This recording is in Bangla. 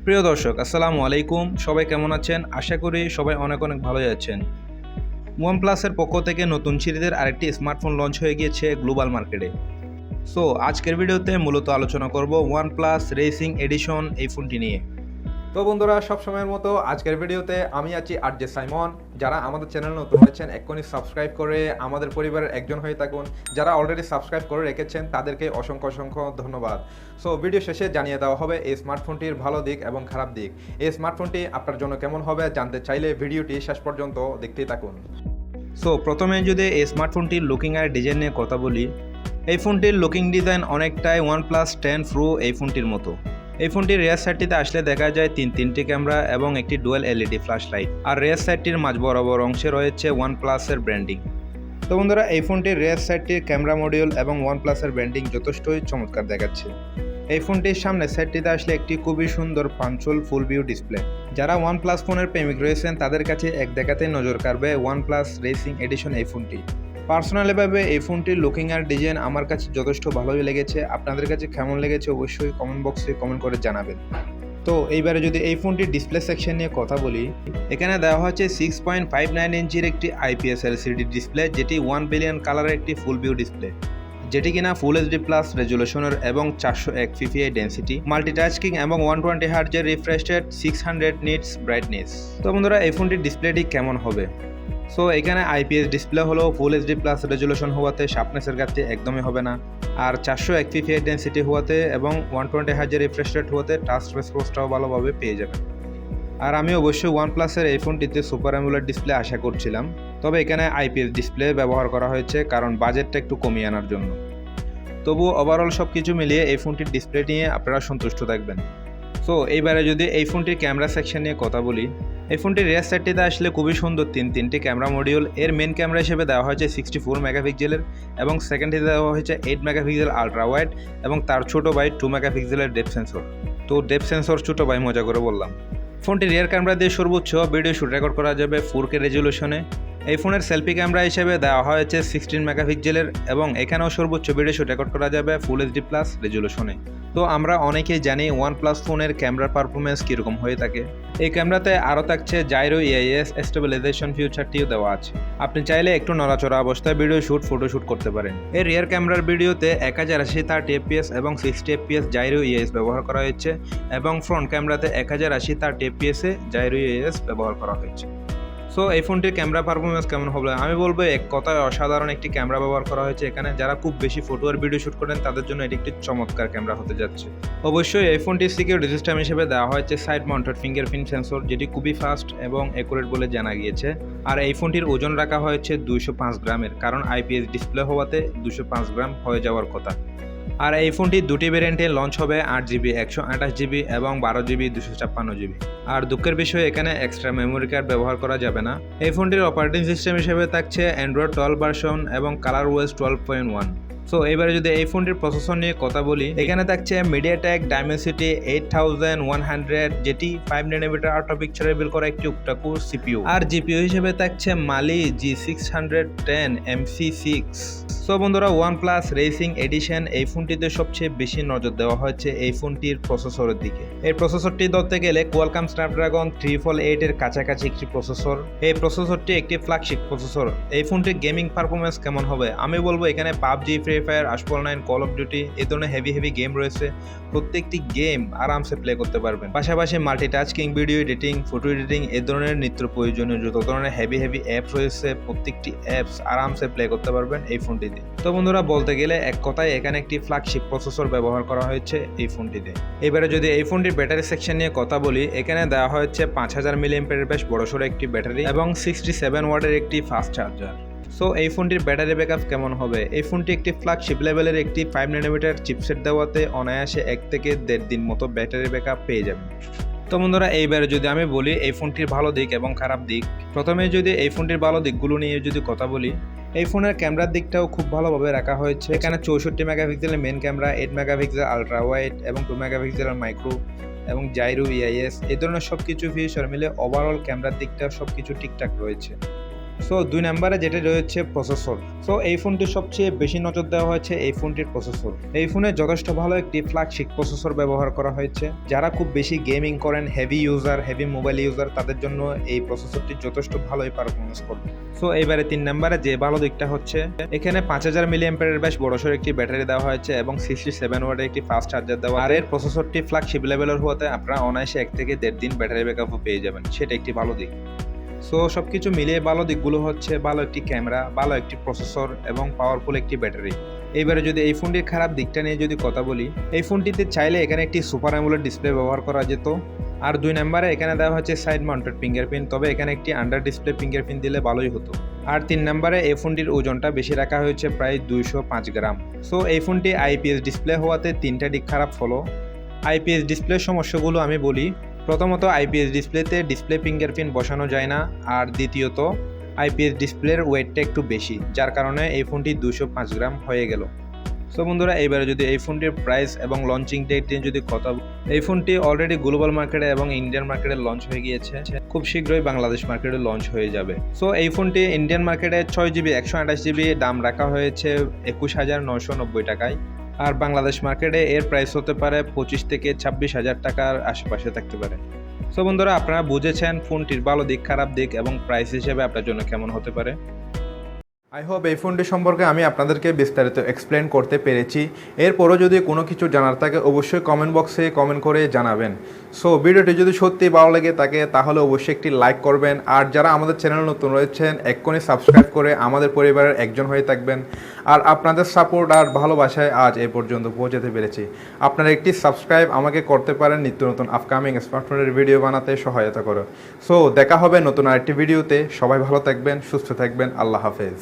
প্রিয় দর্শক, আসসালামু আলাইকুম। সবাই কেমন আছেন? আশা করি সবাই অনেক ভালোই আছেন। ওয়ানপ্লাসের পক্ষ থেকে নতুন সিরিজের আরেকটি স্মার্টফোন লঞ্চ হয়ে গিয়েছে গ্লোবাল মার্কেটে। সো আজকের ভিডিওতে মূলত আলোচনা করব ওয়ানপ্লাস রেসিং এডিশন এই ফোনটি নিয়ে। তো বন্ধুরা, সব সময়ের মতো আজকের ভিডিওতে আমি আছি আরজে সাইমন। যারা আমাদের চ্যানেল নতুন হয়েছেন এক্ষুনি সাবস্ক্রাইব করে আমাদের পরিবারের একজন হয়ে থাকুন। যারা অলরেডি সাবস্ক্রাইব করে রেখেছেন তাদেরকে অসংখ্য ধন্যবাদ। সো ভিডিও শেষে জানিয়ে দেওয়া হবে এই স্মার্টফোনটির ভালো দিক এবং খারাপ দিক। এই স্মার্টফোনটি আপনার জন্য কেমন হবে জানতে চাইলে ভিডিওটি শেষ পর্যন্ত দেখতেই থাকুন। সো প্রথমে যদি এই স্মার্টফোনটির লুকিং আর ডিজাইন নিয়ে কথা বলি, এই ফোনটির লুকিং ডিজাইন অনেকটাই OnePlus 10 Pro এই ফোনটির মতো। এই ফোনটির রেয়ার সাইডটিতে আসলে দেখা যায় তিনটি ক্যামেরা এবং একটি ডুয়াল এলইডি ফ্ল্যাশ লাইট, আর রেয়ার সাইডটির মাঝ বরাবর অংশে রয়েছে OnePlus-এর ব্র্যান্ডিং। তো বন্ধুরা, এই ফোনটির রেয়ার সাইডটির ক্যামেরা মডিউল এবং OnePlus-এর ব্র্যান্ডিং যথেষ্টই চমৎকার দেখাচ্ছে। এই ফোনটির সামনে সাইডটিতে আসলে একটি খুবই সুন্দর পাঞ্চুয়াল ফুল ভিউ ডিসপ্লে। যারা OnePlus ফোনের প্রেমিক রয়েছেন তাদের কাছে এক দেখাতেই নজর কাড়বে OnePlus রেসিং এডিশন এই ফোনটি। পার্সোনালিভাবে এই ফোনটির লুকিং আর ডিজাইন আমার কাছে যথেষ্ট ভালোই লেগেছে। আপনাদের কাছে কেমন লেগেছে অবশ্যই কমেন্ট বক্সে কমেন্ট করে জানাবেন। তো এইবারে যদি এই ফোনটির ডিসপ্লে সেকশন নিয়ে কথা বলি, এখানে দেওয়া হচ্ছে 6.59 ইঞ্চির একটি IPS LCD ডিসপ্লে, যেটি 1 বিলিয়ন কালারের একটি ফুল ভিউ ডিসপ্লে, যেটি কিনা ফুল HD প্লাস রেজুলেশনের এবং 401 ppi ডেন্সিটি, মাল্টিটাস্কিং এবং 120 হার্জের রিফ্রেশ রেট, 600 নিটস ব্রাইটনেস। তো বন্ধুরা, এই ফোনটির ডিসপ্লেটি কেমন হবে? সো এখানে IPS ডিসপ্লে হলো ফুল HD প্লাস রেজুলেশন হওয়াতে শার্পনেসের ঘাটতি একদমই হবে না, আর 401 ppi ডেন্সিটি হওয়াতে এবং 120 হার্জের রিফ্রেশ রেট হওয়াতে টাচ রেসপন্সটাও ভালোভাবে পেয়ে যাবেন। আর আমি অবশ্যই OnePlus-এর এই ফোনটিতে সুপার অ্যামোলেড ডিসপ্লে আশা করছিলাম, তবে এখানে IPS ডিসপ্লে ব্যবহার করা হয়েছে কারণ বাজেটটা একটু কমিয়ে আনার জন্য। তবুও ওভারঅল সব কিছু মিলিয়ে এই ফোনটির ডিসপ্লে নিয়ে আপনারা সন্তুষ্ট থাকবেন। সো এইবারে যদি এই ফোনটির ক্যামেরা সেকশন নিয়ে কথা বলি, এই ফোনটির রেয়ার সাইডটিতে আসলে খুবই সুন্দর তিনটি ক্যামেরা মডিউল। এর মেন ক্যামেরা হিসেবে দেওয়া হয়েছে 64 মেগাপিক্সেলের এবং সেকেন্ডটিতে দেওয়া হয়েছে 8 মেগাপিক্সেল আলট্রা ওয়াইড এবং তার ছোটো ভাই 2 মেগাপিক্সেলের ডেপথ সেন্সর। তো ডেপথ সেন্সর ছোটো ভাই মজা করে বললাম। ফোনটির রিয়ার ক্যামেরা দিয়ে সর্বোচ্চ ভিডিও শুট রেকর্ড করা যাবে 4K রেজুলেশনে। এই ফোনের সেলফি ক্যামেরা হিসেবে দেওয়া হয়েছে 16 মেগাপিক্সেলের এবং এখানেও সর্বোচ্চ ভিডিও শুট রেকর্ড করা যাবে ফুল HD প্লাস রেজুলেশনে। তো আমরা অনেকেই জানি OnePlus ফোনের ক্যামেরার পারফরমেন্স কীরকম হয়ে থাকে। এই ক্যামেরাতে আরও থাকছে জাইরো EIS স্টেবিলাইজেশন ফিউচারটিও দেওয়া আছে। আপনি চাইলে একটু নড়াচড়া অবস্থায় ভিডিও ফটোশ্যুট করতে পারেন। এই রিয়ার ক্যামেরার ভিডিওতে 1080 30 fps এবং 60 fps জাইরো EIS ব্যবহার করা হয়েছে এবং ফ্রন্ট ক্যামেরাতে 1080 30 fps এ জাইরো EIS ব্যবহার করা হয়েছে। সো এই ফোনটির ক্যামেরা পারফরমেন্স কেমন হবে? আমি বলবো এক কথায় অসাধারণ একটি ক্যামেরা ব্যবহার করা হয়েছে এখানে। যারা খুব বেশি ফটো আর ভিডিও শ্যুট করেন তাদের জন্য এটি একটি চমৎকার ক্যামেরা হতে যাচ্ছে। অবশ্যই এই ফোনটির সিকিউরিটি সিস্টেম হিসেবে দেওয়া হয়েছে সাইড মাউন্টেড ফিঙ্গারপ্রিন্ট সেন্সর, যেটি খুবই ফাস্ট এবং অ্যাকুরেট বলে জানা গিয়েছে। আর এই ফোনটির ওজন রাখা হয়েছে 205 গ্রামের, কারণ IPS ডিসপ্লে হওয়াতে 205 গ্রাম হয়ে যাওয়ার কথা। আর এই ফোনটি দুটি ভেরিয়েন্টে লঞ্চ হবে, 8GB 128GB এবং 12GB 256GB। আর দুঃখের বিষয় এখানে এক্সট্রা মেমোরি কার্ড ব্যবহার করা যাবে না। এই ফোনটির অপারেটিং সিস্টেম হিসেবে থাকছে অ্যান্ড্রয়েড 12 ভার্সন এবং ColorOS 12.1। সো এবারে যদি এই ফোনটির প্রসেসর নিয়ে কথা বলি, এখানে থাকছে MediaTek Dimensity 8100, যেটি 5nm আল্ট্রা পিকচারেবল করা একটি octa কোর CPU। আর GPU হিসেবে থাকছে Mali G610 MC6। সো বন্ধুরা, OnePlus রেসিং এডিশন এই ফোনটিতে সবচেয়ে বেশি নজর দেওয়া হয়েছে এই ফোনটির প্রসেসরের দিকে। এই প্রসেসরটি ধরতে গেলে কোয়ালকম স্ন্যাপড্রাগন 388 এর কাছাকাছি একটি প্রসেসর। এই প্রসেসরটি একটি ফ্ল্যাগশিপ প্রসেসর। এই ফোনটির গেমিং পারফরমেন্স কেমন হবে? আমি বলবো এখানে PUBG, Free Fire, Asphalt 9, Call of Duty এই ধরনের হেভি গেম রয়েছে। প্রত্যেকটি গেম আরামসে প্লে করতে পারবেন। পাশাপাশি multitasking, video editing, photo editing এই ধরনের নিত্য প্রয়োজনীয় যত ধরনের হেভি অ্যাপস রয়েছে প্রত্যেকটি অ্যাপস আরামসে প্লে করতে পারবেন এই ফোনটিতে। তো বন্ধুরা, বলতে গেলে এক কথায় এখানে একটি ফ্ল্যাগশিপ প্রসেসর ব্যবহার করা হয়েছে এই ফোনটিতে। এবারে যদি এই ফোনটির ব্যাটারি সেকশন নিয়ে কথা বলি, এখানে দেওয়া হয়েছে 5000 mAh বেশ বড়সড় একটি ব্যাটারি এবং 67 ওয়াটের একটি ফাস্ট চার্জার। সো এই ফোনটির ব্যাটারি ব্যাকআপ কেমন হবে? এই ফোনটি একটি ফ্ল্যাগশিপ লেভেলের একটি 5nm চিপসেট দেওয়াতে অনায়াসে 1 থেকে 1.5 দিন মতো ব্যাটারি ব্যাকআপ পেয়ে যাবেন। তো বন্ধুরা, এইবারে যদি আমি বলি এই ফোনটির ভালো দিক এবং খারাপ দিক, প্রথমে যদি এই ফোনটির ভালো দিকগুলো নিয়ে যদি কথা বলি, এই ফোনের ক্যামেরার দিকটাও খুব ভালোভাবে রাখা হয়েছে। এখানে 64 মেগাপিক্সেলের main camera, 8 megapixel ultra wide এবং 2 মেগাপিক্সেলের মাইক্রো এবং জাইরো EIS এই ধরনের সব কিছু ফিচার মিলে ওভারঅল ক্যামেরার দিকটা সব কিছু ঠিকঠাক রয়েছে। সো 2 নম্বরে যেটা রয়েছে প্রসেসর। সো এই ফোনটির সবচেয়ে বেশি নজর দেওয়া হয়েছে এই ফোনটির প্রসেসর। এই ফোনে যথেষ্ট ভালো একটি ফ্ল্যাগশিপ প্রসেসর ব্যবহার করা হয়েছে। যারা খুব বেশি গেমিং করেন, হেভি মোবাইল ইউজার, তাদের জন্য এই প্রসেসরটি যথেষ্ট ভালোই পারফরমেন্স করবে। সো এইবারে 3 নম্বরে যে ভালো দিকটা হচ্ছে এখানে 5000 মিলিঅ্যাম্পিয়ারের বেশ বড়সড় একটি ব্যাটারি দেওয়া হয়েছে এবং 67 ওয়াটের একটি ফাস্ট চার্জার দেওয়া। আর এর প্রসেসরটি ফ্ল্যাগশিপ লেভেলের হওয়াতে আপনারা অনায়াসে 1 থেকে 1.5 দিন ব্যাটারি ব্যাকআপও পেয়ে যাবেন, সেটা একটি ভালো দিক। সো সবকিছু মিলিয়ে ভালো দিকগুলো হচ্ছে ভালো একটি ক্যামেরা, ভালো একটি প্রসেসর এবং পাওয়ারফুল একটি ব্যাটারি। এইবারে যদি এই ফোনটির খারাপ দিকটা নিয়ে যদি কথা বলি, এই ফোনটিতে চাইলে এখানে একটি সুপার অ্যামোলেড ডিসপ্লে ব্যবহার করা যেত। আর 2 নম্বরে এখানে দেওয়া হচ্ছে সাইড মাউন্টেড ফিঙ্গারপ্রিন্ট, তবে এখানে একটি আন্ডার ডিসপ্লে ফিঙ্গারপ্রিন্ট দিলে ভালোই হতো। আর 3 নম্বরে এই ফোনটির ওজনটা বেশি রাখা হয়েছে, প্রায় 205 গ্রাম। সো এই ফোনটি আইপিএস ডিসপ্লে হওয়াতে 3টা দিক খারাপ হলো। আইপিএস ডিসপ্লের সমস্যাগুলো আমি বলি। প্রথমত আইপিএস ডিসপ্লেতে ডিসপ্লে ফিঙ্গারপ্রিন্ট বসানো যায় না, আর দ্বিতীয়ত আইপিএস ডিসপ্লের ওয়েটটা একটু বেশি, যার কারণে এই ফোনটি 205 গ্রাম হয়ে গেল। সো বন্ধুরা, এইবারে যদি এই ফোনটির প্রাইস এবং লঞ্চিং ডেট নিয়ে যদি কথা বলি, এই ফোনটি অলরেডি গ্লোবাল মার্কেটে এবং ইন্ডিয়ান মার্কেটে লঞ্চ হয়ে গিয়েছে, খুব শীঘ্রই বাংলাদেশ মার্কেটে লঞ্চ হয়ে যাবে। সো এই ফোনটি ইন্ডিয়ান মার্কেটে 6GB 128GB দাম রাখা হয়েছে 21,990 টাকায়, আর বাংলাদেশ মার্কেটে এর প্রাইস হতে পারে 25 থেকে 26,000 টাকার আশেপাশে থাকতে পারে। সো বন্ধুরা, আপনারা বুঝেছেন ফোনটির ভালো দিক, খারাপ দিক এবং প্রাইস হিসেবে আপনার জন্য কেমন হতে পারে। আই হোপ এই ফোনটি সম্পর্কে আমি আপনাদেরকে বিস্তারিত এক্সপ্লেন করতে পেরেছি। এরপরও যদি কোনো কিছু জানার থাকে অবশ্যই কমেন্ট বক্সে কমেন্ট করে জানাবেন। সো ভিডিওটি যদি সত্যি ভালো লেগে থাকে তাহলে অবশ্যই একটি লাইক করবেন, আর যারা আমাদের চ্যানেল নতুন রয়েছেন এক্ষুনি সাবস্ক্রাইব করে আমাদের পরিবারের একজন হয়ে থাকবেন। আর আপনাদের সাপোর্ট আর ভালোবাসায় আজ এই পর্যন্ত পৌঁছাতে পেরেছি। আপনারা একটি সাবস্ক্রাইব আমাকে করতে পারেন নিত্য নতুন আপকামিং স্মার্টফোনের ভিডিও বানাতে সহায়তা করে। সো দেখা হবে নতুন আরেকটি ভিডিওতে। সবাই ভালো থাকবেন, সুস্থ থাকবেন। আল্লাহ হাফেজ।